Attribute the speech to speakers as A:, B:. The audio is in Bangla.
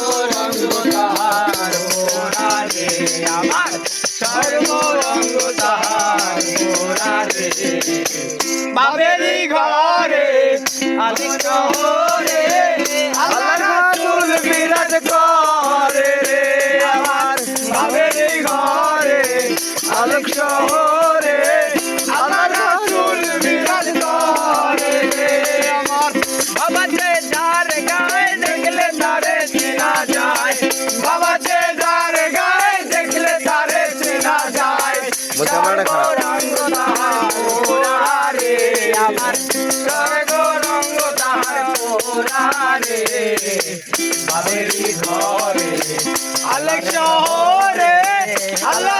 A: সর্বরঙ্গ তাহার মোরারে আমার সর্বরঙ্গ তাহার মোরারে বাবেরি ঘরে আলি শহরে আল্লাহ রাসূল বিরাজ করে রে আমার বাবেরি ঘরে আলি শহরে আল্লাহ রাসূল বিরাজ করে রে আমার বাবা যে যার গায়ে দেখলে তারে চেনা যায় বাবা যে যার গায়ে দেখলে তারে চেনা যায় সর্বরঙ্গ তাহার মোরারে আমার সর্বরঙ্গ তাহার মোরারে বাবেরি ঘরে আলেক শহরে আল্লাহ